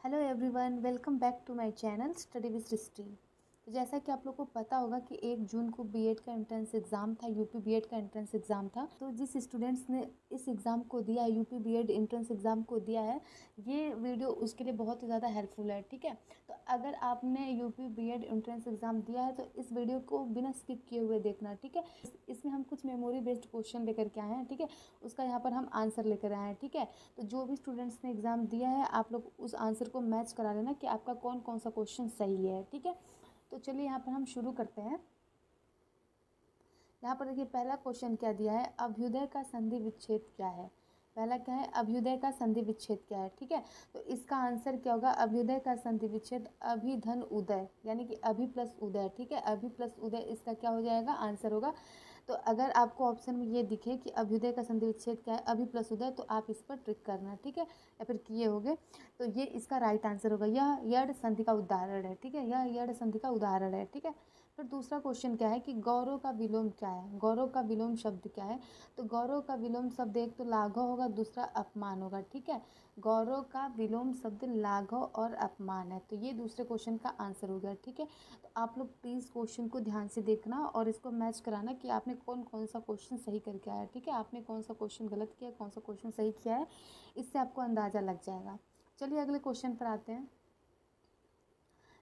Hello everyone, welcome back to my channel study with Srishti. तो जैसा कि आप लोग को पता होगा कि 1 जून को बीएड का एंट्रेंस एग्ज़ाम था, यूपी बीएड का एंट्रेंस एग्ज़ाम था। तो जिस स्टूडेंट्स ने इस एग्ज़ाम को दिया है, यूपी बीएड एंट्रेंस एग्ज़ाम को दिया है, ये वीडियो उसके लिए बहुत ही ज़्यादा हेल्पफुल है। ठीक है, तो अगर आपने यूपी बीएड एंट्रेंस एग्ज़ाम दिया है तो इस वीडियो को बिना स्किप किए हुए देखना। ठीक है, इसमें हम कुछ मेमोरी बेस्ड क्वेश्चन लेकर के आए हैं। ठीक है, उसका यहाँ पर हम आंसर लेकर आए हैं। ठीक है, तो जो भी स्टूडेंट्स ने एग्ज़ाम दिया है, आप लोग उस आंसर को मैच करा लेना कि आपका कौन कौन सा क्वेश्चन सही है। ठीक है, तो चलिए यहाँ पर हम शुरू करते हैं। यहाँ पर देखिए, पहला क्वेश्चन क्या दिया है, अभ्युदय का संधि विच्छेद क्या है। पहला क्या है, अभ्युदय का संधि विच्छेद क्या है। ठीक है, तो इसका आंसर क्या होगा, अभ्युदय का संधि विच्छेद अभिधन उदय, यानी कि अभि प्लस उदय। ठीक है, अभि प्लस उदय इसका क्या हो जाएगा, आंसर होगा। तो अगर आपको ऑप्शन में ये दिखे कि अभ्युदय का संधि विच्छेद क्या है, अभि प्लस उदय, तो आप इस पर ट्रिक करना। ठीक है, या फिर किए होगे तो ये इसका राइट आंसर होगा। यह यड़ संधि का उदाहरण है। ठीक है, यह यड़ संधि का उदाहरण है। ठीक है, फिर दूसरा क्वेश्चन क्या है कि गौरव का विलोम क्या है। गौरव का विलोम शब्द क्या है, तो गौरव का विलोम शब्द एक तो लाघव होगा, दूसरा अपमान होगा। ठीक है, गौरव का विलोम शब्द लाघव और अपमान है, तो ये दूसरे क्वेश्चन का आंसर हो गया। ठीक है, तो आप लोग प्लीज़ क्वेश्चन को ध्यान से देखना और इसको मैच कराना कि आपने कौन कौन सा क्वेश्चन सही करके आया। ठीक है, आपने कौन सा क्वेश्चन गलत किया, कौन सा क्वेश्चन सही किया है, इससे आपको अंदाज़ा लग जाएगा। चलिए अगले क्वेश्चन पर आते हैं।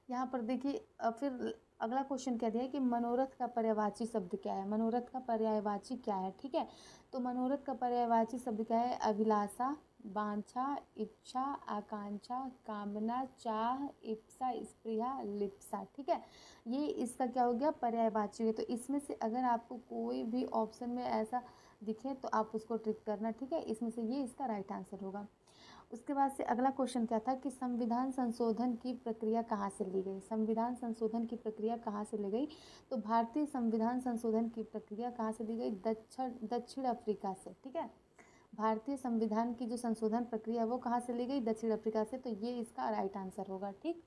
यहाँ पर देखिए, फिर अगला क्वेश्चन कह दिया है कि मनोरथ का पर्यायवाची शब्द क्या है। मनोरथ का पर्यायवाची क्या है। ठीक है, तो मनोरथ का पर्यायवाची शब्द क्या है, अभिलाषा, वांछा, इच्छा, आकांक्षा, कामना, चाह, इप्सा, स्पृहा, लिप्सा। ठीक है, ये इसका क्या हो गया, पर्यायवाची है। तो इसमें से अगर आपको कोई भी ऑप्शन में ऐसा दिखे तो आप उसको ट्रिक करना। ठीक है, इसमें से ये इसका राइट आंसर होगा। उसके बाद से अगला क्वेश्चन क्या था कि संविधान संशोधन की प्रक्रिया कहाँ से ली गई। संविधान संशोधन की प्रक्रिया कहाँ से ली गई, तो भारतीय संविधान संशोधन की प्रक्रिया कहाँ से ली गई, दक्षिण अफ्रीका से। ठीक है, भारतीय संविधान की जो संशोधन प्रक्रिया वो कहाँ से ली गई, दक्षिण अफ्रीका से, तो ये इसका राइट आंसर होगा। ठीक,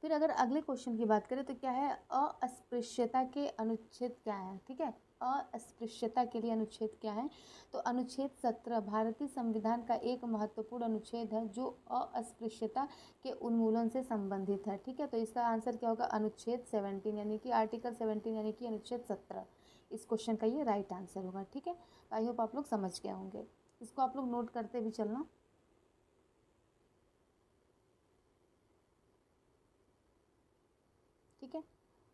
फिर अगर अगले क्वेश्चन की बात करें तो क्या है, अस्पृश्यता के अनुच्छेद क्या है। ठीक है, अस्पृश्यता के लिए अनुच्छेद क्या है, तो अनुच्छेद 17 भारतीय संविधान का एक महत्वपूर्ण अनुच्छेद है जो अस्पृश्यता के उन्मूलन से संबंधित है। ठीक है, तो इसका आंसर क्या होगा, अनुच्छेद 17, यानी कि आर्टिकल 17, यानी कि अनुच्छेद 17। इस क्वेश्चन का ये राइट आंसर होगा। ठीक है, तो आई होप आप लोग समझ गए होंगे, इसको आप लोग नोट करते भी चलना। ठीक है,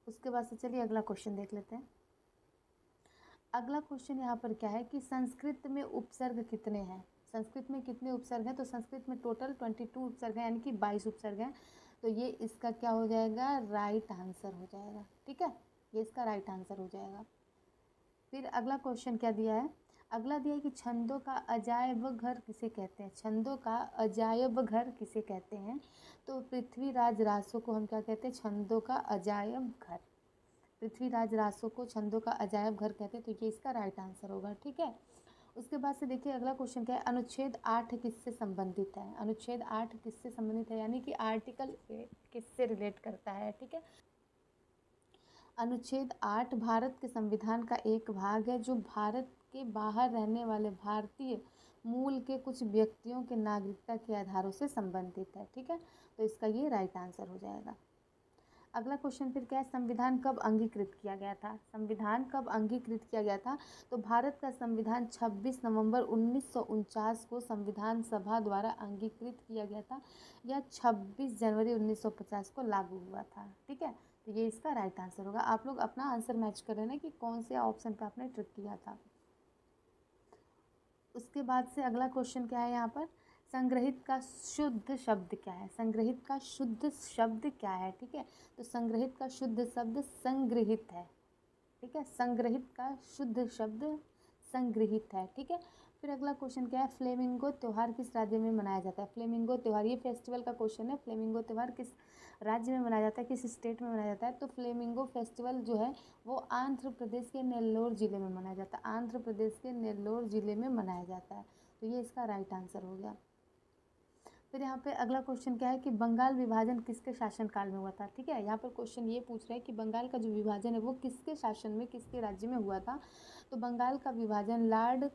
उसके बाद से चलिए अगला क्वेश्चन देख लेते हैं। अगला क्वेश्चन यहाँ पर क्या है कि संस्कृत में उपसर्ग कितने हैं। संस्कृत में कितने उपसर्ग हैं, तो संस्कृत में टोटल 22 उपसर्ग हैं, यानी कि 22 उपसर्ग हैं। तो ये इसका क्या हो जाएगा, राइट आंसर हो जाएगा। ठीक है, ये इसका राइट आंसर हो जाएगा। फिर अगला क्वेश्चन क्या दिया है, अगला दिया है कि छंदों का अजायब घर किसे कहते हैं। छंदों का अजायब घर किसे कहते हैं, तो पृथ्वीराज रासो को हम क्या कहते हैं, छंदों का अजायब घर। पृथ्वीराज रासो को छंदों का अजायब घर कहते हैं, तो ये इसका राइट आंसर होगा। ठीक है, उसके बाद से देखिए अगला क्वेश्चन क्या है, अनुच्छेद 8 किससे संबंधित है। अनुच्छेद 8 किससे संबंधित है, यानी कि आर्टिकल 8 किससे रिलेट करता है। ठीक है, अनुच्छेद 8 भारत के संविधान का एक भाग है जो भारत के बाहर रहने वाले भारतीय मूल के कुछ व्यक्तियों के नागरिकता के आधारों से संबंधित है। ठीक है, तो इसका ये राइट आंसर हो जाएगा। अगला क्वेश्चन फिर क्या है, संविधान कब अंगीकृत किया गया था। संविधान कब अंगीकृत किया गया था, तो भारत का संविधान 26 नवंबर 1949 को संविधान सभा द्वारा अंगीकृत किया गया था। यह 26 जनवरी 1950 को लागू हुआ था। ठीक है, तो ये इसका राइट आंसर होगा। आप लोग अपना आंसर मैच कर लेना कि कौन से ऑप्शन पर आपने ट्रिक किया था। उसके बाद से अगला क्वेश्चन क्या है, यहाँ पर संग्रहित का शुद्ध शब्द क्या है। संग्रहित का शुद्ध शब्द क्या है। ठीक है, तो संग्रहित का शुद्ध शब्द संग्रहित है। ठीक है, संग्रहित का शुद्ध शब्द संग्रहित है। ठीक है, फिर अगला क्वेश्चन क्या है, फ्लेमिंगो त्यौहार किस राज्य में मनाया जाता है। फ्लेमिंगो त्यौहार, ये फेस्टिवल का क्वेश्चन है। फ्लेमिंगो त्यौहार किस राज्य में मनाया जाता है, किस स्टेट में मनाया जाता है, तो फ्लेमिंगो फेस्टिवल जो है वो आंध्र प्रदेश के नेल्लोर ज़िले में मनाया जाता है। आंध्र प्रदेश के नेल्लोर ज़िले में मनाया जाता है, तो ये इसका राइट आंसर हो गया। फिर यहाँ पे अगला क्वेश्चन क्या है कि बंगाल विभाजन किसके शासनकाल में हुआ था। ठीक है, यहाँ पर क्वेश्चन ये पूछ रहे हैं कि बंगाल का जो विभाजन है वो किसके शासन में, किसके राज्य में हुआ था, तो बंगाल का विभाजन लॉर्ड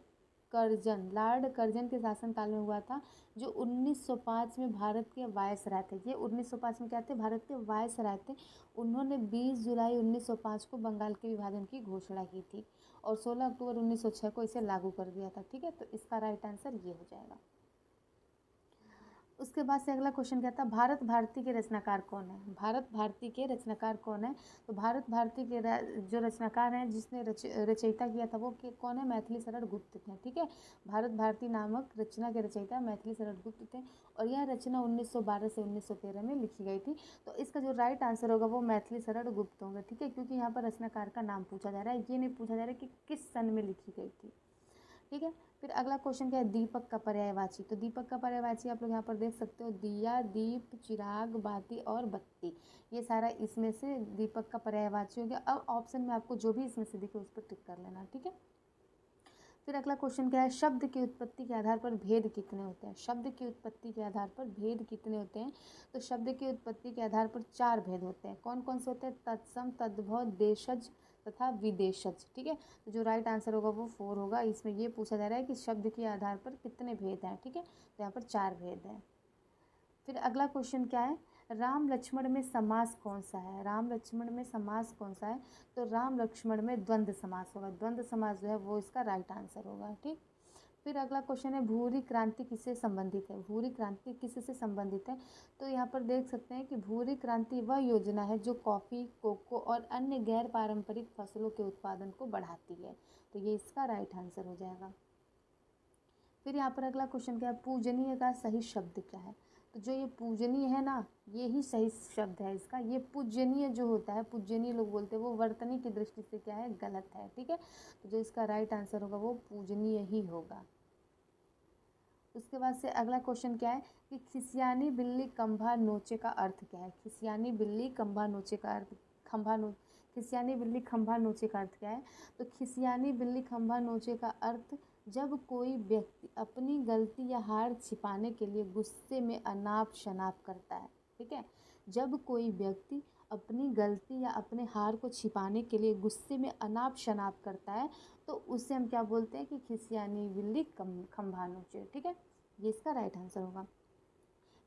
लॉर्ड कर्जन के शासनकाल में हुआ था, जो 1905 में भारत के वायसराय थे। ये 1905 में क्या थे? भारत के वायसराय थे। उन्होंने 20 जुलाई 1905 को बंगाल के विभाजन की घोषणा की थी और 16 अक्टूबर 1906 को इसे लागू कर दिया था। ठीक है, तो इसका राइट आंसर ये हो जाएगा। उसके बाद से अगला क्वेश्चन क्या था? भारत भारती के रचनाकार कौन है? भारत भारती के रचनाकार कौन है? तो भारत भारती के जो रचनाकार हैं, जिसने रचयिता किया था, वो कौन है? मैथिली शरण गुप्त थे। ठीक है, भारत भारती नामक रचना के रचयिता मैथिली शरण गुप्त थे और यह रचना 1912 से 1913 में लिखी गई थी। तो इसका जो राइट आंसर होगा वो मैथिली शरण गुप्त होंगे। ठीक है, क्योंकि यहाँ पर रचनाकार का नाम पूछा जा रहा है, ये नहीं पूछा जा रहा है कि किस सन में लिखी गई थी। ठीक है, फिर अगला क्वेश्चन क्या है? दीपक का पर्यायवाची। तो दीपक का पर्यायवाची आप लोग यहाँ पर देख सकते हो, दिया, दीप, चिराग, बाती और बत्ती, ये सारा इसमें से दीपक का पर्यायवाची हो गया। अब ऑप्शन में आपको जो भी इसमें से दिखे उस पर टिक कर लेना। ठीक है, फिर अगला क्वेश्चन क्या है? शब्द की उत्पत्ति के आधार पर भेद कितने होते हैं? शब्द की उत्पत्ति के आधार पर भेद कितने होते हैं? तो शब्द की उत्पत्ति के आधार पर 4 भेद होते हैं। कौन कौन से होते हैं? तत्सम, तद्भव, देशज तथा विदेशज। ठीक है, तो जो राइट आंसर होगा वो 4 होगा। इसमें ये पूछा जा रहा है कि शब्द के आधार पर कितने भेद हैं। ठीक है, तो यहाँ पर 4 भेद हैं। फिर अगला क्वेश्चन क्या है? राम लक्ष्मण में समास कौन सा है? राम लक्ष्मण में समास कौन सा है? तो राम लक्ष्मण में द्वंद्व समास होगा। द्वंद्व समास जो है वो इसका राइट आंसर होगा। ठीक, फिर अगला क्वेश्चन है, भूरी क्रांति किससे संबंधित है? भूरी क्रांति किससे संबंधित है? तो यहाँ पर देख सकते हैं कि भूरी क्रांति वह योजना है जो कॉफ़ी, कोको और अन्य गैर पारंपरिक फसलों के उत्पादन को बढ़ाती है। तो ये इसका राइट आंसर हो जाएगा। फिर यहाँ पर अगला क्वेश्चन क्या है? पूजनीय का सही शब्द क्या है? तो जो ये पूजनीय है ना, ये ही सही शब्द है इसका। ये पूजनीय जो होता है, पूजनीय लोग बोलते हैं, वो वर्तनी की दृष्टि से क्या है? गलत है। ठीक है, तो जो इसका राइट आंसर होगा वो पूजनीय ही होगा। उसके बाद से अगला क्वेश्चन क्या है कि खिसियानी बिल्ली खंभा नोचे का अर्थ क्या है? खिसियानी बिल्ली खंभा नोचे का अर्थ, खिसियानी बिल्ली खंभा नोचे का अर्थ क्या है? तो खिसियानी बिल्ली खंभा नोचे का अर्थ, जब कोई व्यक्ति अपनी गलती या हार छिपाने के लिए गुस्से में अनाप शनाप करता है। ठीक है, जब कोई व्यक्ति अपनी गलती या अपने हार को छिपाने के लिए गुस्से में अनाप शनाप करता है, तो उसे हम क्या बोलते हैं? कि खिसियानी बिल्ली खंभा नोचे। ठीक है, ये इसका राइट आंसर होगा।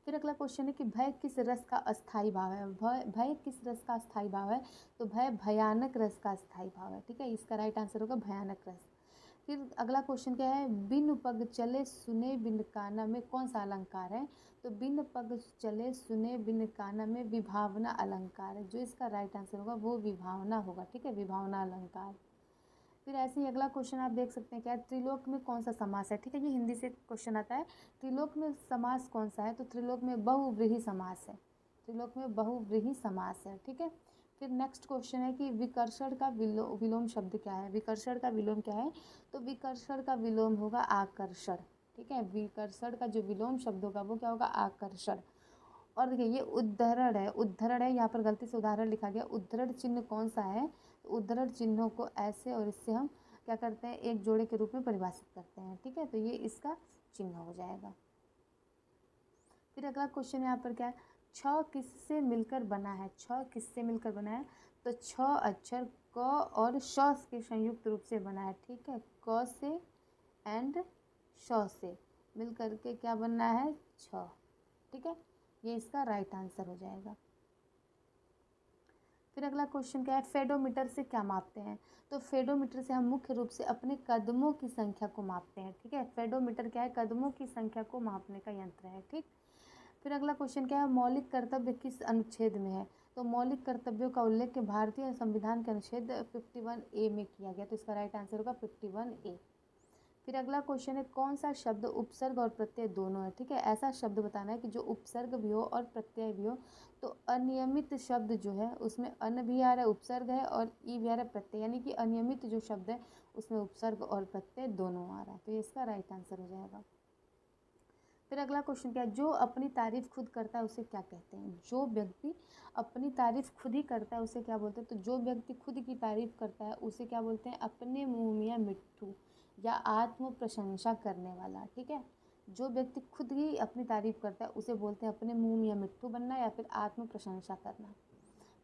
फिर अगला क्वेश्चन है कि भय किस रस का अस्थाई भाव है? भय किस रस का अस्थाई भाव है? तो भय भयानक रस का अस्थाई भाव है। ठीक है, इसका राइट आंसर होगा भयानक रस। फिर अगला क्वेश्चन क्या है? बिन पग चले सुने बिन काना में कौन सा अलंकार है? तो बिन पग चले सुने बिन काना में विभावना अलंकार है। जो इसका राइट आंसर होगा वो विभावना होगा। ठीक है, विभावना अलंकार। फिर ऐसे ही अगला क्वेश्चन आप देख सकते हैं क्या है? त्रिलोक में कौन सा समास है? ठीक है, ये हिंदी से क्वेश्चन आता है। त्रिलोक में समास कौन सा है? तो त्रिलोक में बहुव्रीहि समास है। त्रिलोक में बहुव्रीहि समास है। ठीक है, फिर नेक्स्ट क्वेश्चन है कि विकर्षण का विलोम शब्द क्या है? विकर्षण का विलोम क्या है? तो विकर्षण का विलोम होगा आकर्षण। ठीक है, विकर्षण का जो विलोम शब्द होगा वो क्या होगा? आकर्षण। और देखिए ये उद्धरण है, उद्धरण है, यहाँ पर गलती से उदाहरण लिखा गया। उद्धरण चिन्ह कौन सा है? तो उद्धरण चिन्हों को ऐसे और इससे हम क्या करते हैं? एक जोड़े के रूप में परिभाषित करते हैं। ठीक है, तो ये इसका चिन्ह हो जाएगा। फिर अगला क्वेश्चन यहाँ पर क्या है? छ किससे मिलकर बना है? छ किससे मिलकर बना है? तो छ अक्षर क और श के संयुक्त रूप से बना है। ठीक है, क से एंड श से मिल करके क्या बनना है? छ। ठीक है, ये इसका राइट आंसर हो जाएगा। फिर अगला क्वेश्चन क्या है? फेडोमीटर से क्या मापते हैं? तो फेडोमीटर से हम मुख्य रूप से अपने कदमों की संख्या को मापते हैं। ठीक है, फेडोमीटर क्या है? कदमों की संख्या को मापने का यंत्र है। ठीक, फिर अगला क्वेश्चन क्या है? मौलिक कर्तव्य किस अनुच्छेद में है? तो मौलिक कर्तव्यों का उल्लेख भारतीय संविधान के अनुच्छेद 51A में किया गया। तो इसका राइट आंसर होगा 51A। फिर अगला क्वेश्चन है, कौन सा शब्द उपसर्ग और प्रत्यय दोनों है? ठीक है, ऐसा शब्द बताना है कि जो उपसर्ग भी हो और प्रत्यय भी हो। तो अनियमित शब्द जो है उसमें अन भी आ रहा है, उपसर्ग है, और ई भी आ रहा है, प्रत्यय, यानी कि अनियमित जो शब्द है उसमें उपसर्ग और प्रत्यय दोनों आ रहा है। तो ये इसका राइट आंसर हो जाएगा। फिर अगला क्वेश्चन क्या है? जो अपनी तारीफ खुद करता है उसे क्या कहते हैं? जो व्यक्ति अपनी तारीफ खुद ही करता है उसे क्या बोलते हैं? तो जो व्यक्ति खुद की तारीफ करता है उसे क्या बोलते हैं? अपने मुँह मियाँ मिट्ठू या आत्म प्रशंसा करने वाला। ठीक है, जो व्यक्ति खुद ही अपनी तारीफ करता है उसे बोलते हैं अपने मुँह मियाँ मिट्ठू बनना या फिर आत्म प्रशंसा करना।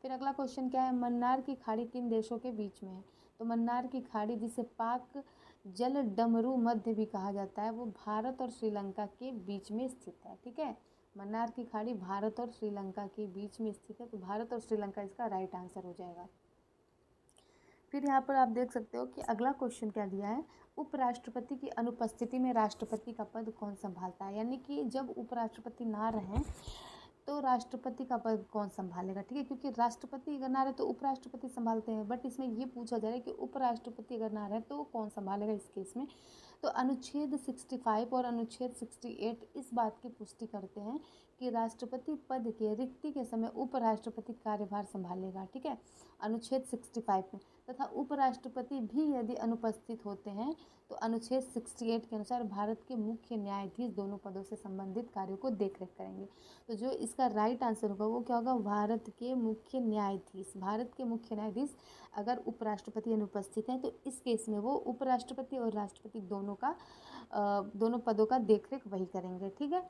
फिर अगला क्वेश्चन क्या है? मन्नार की खाड़ी किन देशों के बीच में है? तो मन्नार की खाड़ी, जिसे पाक जल डमरू मध्य भी कहा जाता है, वो भारत और श्रीलंका के बीच में स्थित है। ठीक है, मन्नार की खाड़ी भारत और श्रीलंका के बीच में स्थित है, तो भारत और श्रीलंका इसका राइट आंसर हो जाएगा। फिर यहाँ पर आप देख सकते हो कि अगला क्वेश्चन क्या दिया है, उपराष्ट्रपति की अनुपस्थिति में राष्ट्रपति का पद कौन संभालता है। यानी कि जब उपराष्ट्रपति ना रहें तो राष्ट्रपति का पद कौन संभालेगा। ठीक है, क्योंकि राष्ट्रपति अगर ना रहे तो उपराष्ट्रपति संभालते हैं, बट इसमें ये पूछा जा रहा है कि उपराष्ट्रपति अगर ना रहे तो कौन संभालेगा इस केस में। तो अनुच्छेद 65 और अनुच्छेद 68 इस बात की पुष्टि करते हैं कि राष्ट्रपति पद के रिक्ति के समय उपराष्ट्रपति कार्यभार संभालेगा। ठीक है, अनुच्छेद 65 में, तथा उपराष्ट्रपति भी यदि अनुपस्थित होते हैं तो अनुच्छेद 68 के अनुसार भारत के मुख्य न्यायाधीश दोनों पदों से संबंधित कार्यों को देखरेख करेंगे। तो जो इसका राइट आंसर होगा वो क्या होगा, भारत के मुख्य न्यायाधीश। भारत के मुख्य न्यायाधीश अगर उपराष्ट्रपति अनुपस्थित हैं तो इस केस में वो उपराष्ट्रपति और राष्ट्रपति दोनों पदों का देखरेख वही करेंगे। ठीक है,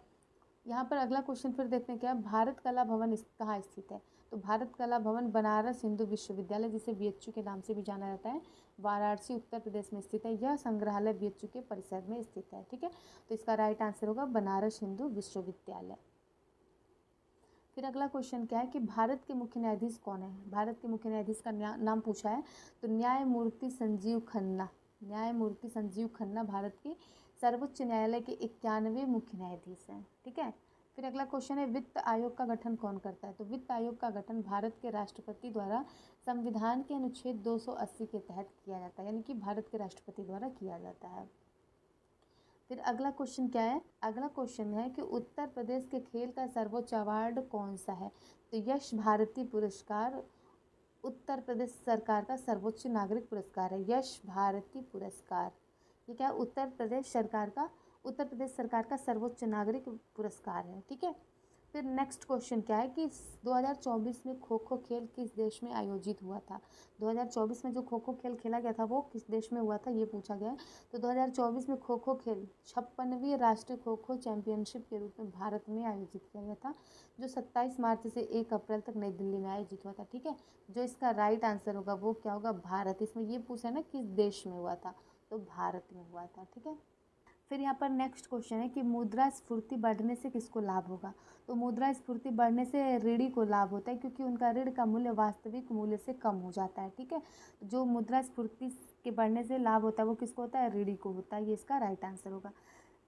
यहाँ पर अगला क्वेश्चन फिर देखते हैं क्या, भारत कला भवन कहाँ स्थित है। तो भारत कला भवन बनारस हिंदू विश्वविद्यालय, जिसे बीएचयू के नाम से भी जाना जाता है, वाराणसी उत्तर प्रदेश में स्थित है। यह संग्रहालय बीएचयू के परिसर में स्थित है। ठीक है, तो इसका राइट आंसर होगा बनारस हिंदू विश्वविद्यालय। फिर अगला क्वेश्चन क्या है कि भारत के मुख्य न्यायाधीश कौन है। भारत के मुख्य न्यायाधीश का नाम पूछा है, तो न्यायमूर्ति संजीव खन्ना। न्यायमूर्ति संजीव खन्ना भारत के सर्वोच्च न्यायालय के 91वें मुख्य न्यायाधीश हैं। ठीक है, फिर अगला क्वेश्चन है, वित्त आयोग का गठन कौन करता है। तो वित्त आयोग का गठन भारत के राष्ट्रपति द्वारा संविधान के अनुच्छेद 280 के तहत किया जाता है, यानी कि भारत के राष्ट्रपति द्वारा किया जाता है। फिर अगला क्वेश्चन क्या है, अगला क्वेश्चन है कि उत्तर प्रदेश के खेल का सर्वोच्च अवार्ड कौन सा है। तो यश भारती पुरस्कार उत्तर प्रदेश सरकार का सर्वोच्च नागरिक पुरस्कार है, यश भारती पुरस्कार। ये क्या है, उत्तर प्रदेश सरकार का सर्वोच्च नागरिक पुरस्कार है। ठीक है, फिर नेक्स्ट क्वेश्चन क्या है कि 2024 में खो खो खेल किस देश में आयोजित हुआ था। 2024 में जो खो खो खेल खेला गया था वो किस देश में हुआ था, ये पूछा गया है। तो 2024 में खो खो खेल 56वीं राष्ट्रीय खो खो चैंपियनशिप के रूप में भारत में आयोजित किया गया था, जो 27 मार्च से 1 अप्रैल तक नई दिल्ली में आयोजित हुआ था। ठीक है, जो इसका राइट आंसर होगा वो क्या होगा, भारत। इसमें ये पूछा है ना किस देश में हुआ था, तो भारत में हुआ था। ठीक है, फिर यहाँ पर नेक्स्ट क्वेश्चन है कि मुद्रा स्फूर्ति बढ़ने से किसको लाभ होगा। तो मुद्रा स्फूर्ति बढ़ने से ऋणी को लाभ होता है, क्योंकि उनका ऋण का मूल्य वास्तविक मूल्य से कम हो जाता है। ठीक है, जो मुद्रा स्फूर्ति के बढ़ने से लाभ होता है वो किसको होता है, ऋणी को होता है। ये इसका राइट आंसर होगा।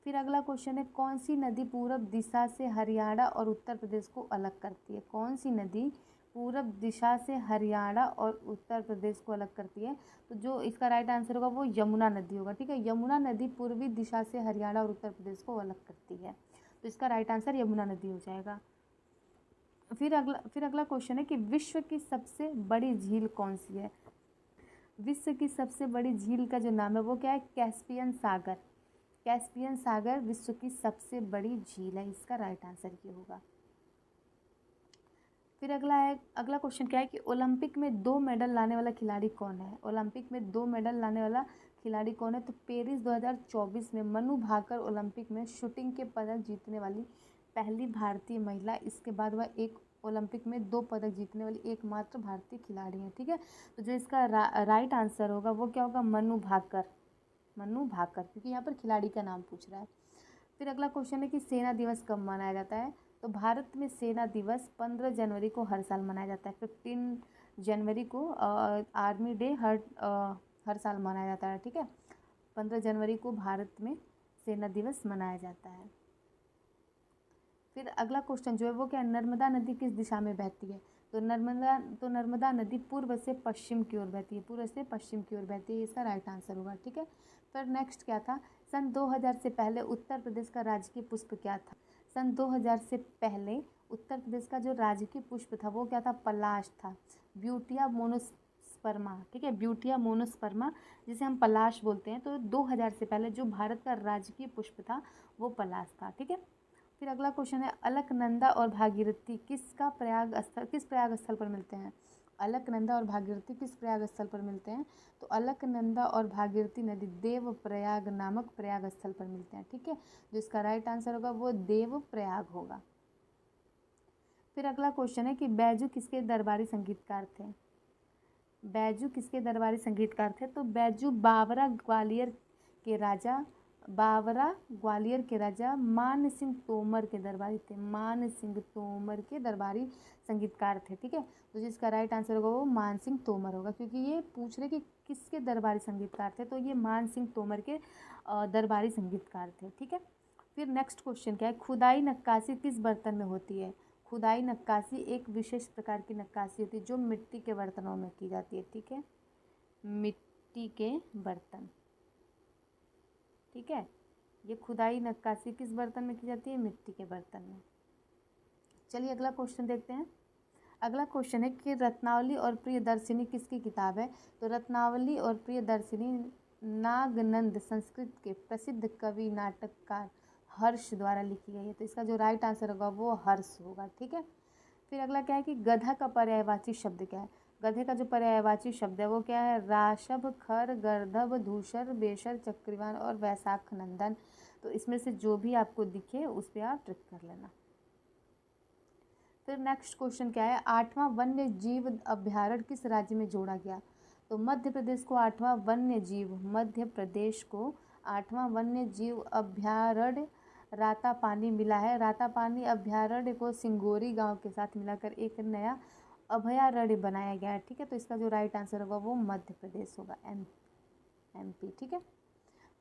फिर अगला क्वेश्चन है, कौन सी नदी पूरब दिशा से हरियाणा और उत्तर प्रदेश को अलग करती है। कौन सी नदी पूरब दिशा से हरियाणा और उत्तर प्रदेश को अलग करती है। तो जो इसका राइट आंसर होगा वो यमुना नदी होगा। ठीक है, यमुना नदी पूर्वी दिशा से हरियाणा और उत्तर प्रदेश को अलग करती है, तो इसका राइट आंसर यमुना नदी हो जाएगा। फिर अगला क्वेश्चन है कि विश्व की सबसे बड़ी झील कौन सी है। विश्व की सबसे बड़ी झील का जो नाम है वो क्या है, कैस्पियन सागर। कैस्पियन सागर विश्व की सबसे बड़ी झील है, इसका राइट आंसर ये होगा। फिर अगला क्वेश्चन क्या है कि ओलंपिक में 2 मेडल लाने वाला खिलाड़ी कौन है। ओलंपिक में 2 मेडल लाने वाला खिलाड़ी कौन है। तो पेरिस 2024 में मनु भाकर ओलंपिक में शूटिंग के पदक जीतने वाली पहली भारतीय महिला, इसके बाद वह एक ओलंपिक में 2 पदक जीतने वाली एकमात्र भारतीय खिलाड़ी हैं। ठीक है, तो जो इसका राइट आंसर होगा वो क्या होगा, मनु भाकर। मनु भाकर, क्योंकि यहाँ पर खिलाड़ी का नाम पूछ रहा है। फिर अगला क्वेश्चन है कि सेना दिवस कब मनाया जाता है। तो भारत में सेना दिवस 15 जनवरी को हर साल मनाया जाता है। 15 जनवरी को आर्मी डे हर साल मनाया जाता है। ठीक है, 15 जनवरी को भारत में सेना दिवस मनाया जाता है। फिर अगला क्वेश्चन जो है वो क्या, नर्मदा नदी किस दिशा में बहती है। तो नर्मदा नदी पूर्व से पश्चिम की ओर बहती है, पूर्व से पश्चिम की ओर बहती है, इसका राइट आंसर होगा। ठीक है, फिर नेक्स्ट क्या था, सन 2000 से पहले उत्तर प्रदेश का राजकीय पुष्प क्या था। सन 2000 से पहले उत्तर प्रदेश का जो राजकीय पुष्प था वो क्या था, पलाश था, ब्यूटिया मोनोस्पर्मा। ठीक है, ब्यूटिया मोनोस्पर्मा जिसे हम पलाश बोलते हैं। तो 2000 से पहले जो भारत का राजकीय पुष्प था वो पलाश था। ठीक है, फिर अगला क्वेश्चन है, अलकनंदा और भागीरथी किस प्रयाग स्थल पर मिलते हैं। अलकनंदा और भागीरथी किस प्रयाग स्थल पर मिलते हैं। तो अलकनंदा और भागीरथी नदी देव प्रयाग नामक प्रयाग स्थल पर मिलते हैं। ठीक है, जो इसका राइट आंसर होगा वो देव प्रयाग होगा। फिर अगला क्वेश्चन है कि बैजू किसके दरबारी संगीतकार थे। बैजू किसके दरबारी संगीतकार थे। तो बैजू बावरा ग्वालियर के राजा बावरा ग्वालियर के राजा मान सिंह तोमर के दरबारी थे। मान सिंह तोमर के दरबारी संगीतकार थे। ठीक है, तो जिसका राइट आंसर होगा वो मान सिंह तोमर होगा, क्योंकि ये पूछ रहे कि किसके दरबारी संगीतकार थे, तो ये मान सिंह तोमर के दरबारी संगीतकार थे। ठीक है, फिर नेक्स्ट क्वेश्चन क्या है, खुदाई नक्काशी किस बर्तन में होती है। खुदाई नक्काशी एक विशेष प्रकार की नक्काशी होती है जो मिट्टी के बर्तनों में की जाती है। ठीक है, मिट्टी के बर्तन। ठीक है, ये खुदाई नक्काशी किस बर्तन में की जाती है, मिट्टी के बर्तन में। चलिए अगला क्वेश्चन देखते हैं। अगला क्वेश्चन है कि रत्नावली और प्रियदर्शिनी किसकी किताब है। तो रत्नावली और प्रियदर्शिनी नागनंद संस्कृत के प्रसिद्ध कवि नाटककार हर्ष द्वारा लिखी गई है। तो इसका जो राइट आंसर होगा वो हर्ष होगा। ठीक है, फिर अगला क्या है कि गधा का पर्यायवाची शब्द क्या है। गधे का जो पर्यायवाची शब्द है वो क्या है, राशभ, खर, गर्दभ, धूसर, बेसर, चक्रवान और वैशाख नंदन। तो इसमें से जो भी आपको दिखे उस पर आप ट्रिक कर लेना। फिर नेक्स्ट क्वेश्चन क्या है, 8वां वन्य जीव अभ्यारण्य किस राज्य में जोड़ा गया। तो मध्य प्रदेश को 8वां वन्य जीव, मध्य प्रदेश को 8वां वन्य जीव अभ्यारण्य रातापानी मिला है। रातापानी अभ्यारण्य को सिंगोरी गांव के साथ मिलाकर एक नया अभयारण्य बनाया गया है। ठीक है, तो इसका जो राइट आंसर होगा वो मध्य प्रदेश होगा, MP। ठीक है,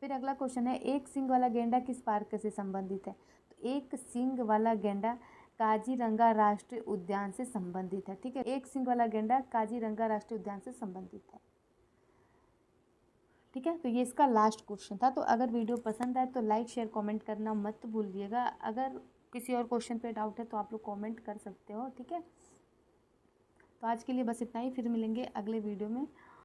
फिर अगला क्वेश्चन है, एक सींग वाला गेंडा किस पार्क से संबंधित है। तो एक सींग वाला गेंडा काजीरंगा राष्ट्रीय उद्यान से संबंधित है। ठीक है, एक सींग वाला गेंडा काजीरंगा राष्ट्रीय उद्यान से संबंधित है। ठीक है, तो ये इसका लास्ट क्वेश्चन था। तो अगर वीडियो पसंद आए तो लाइक शेयर कमेंट करना मत भूलिएगा। अगर किसी और क्वेश्चन पे डाउट है तो आप लोग कमेंट कर सकते हो। ठीक है, तो आज के लिए बस इतना ही, फिर मिलेंगे अगले वीडियो में।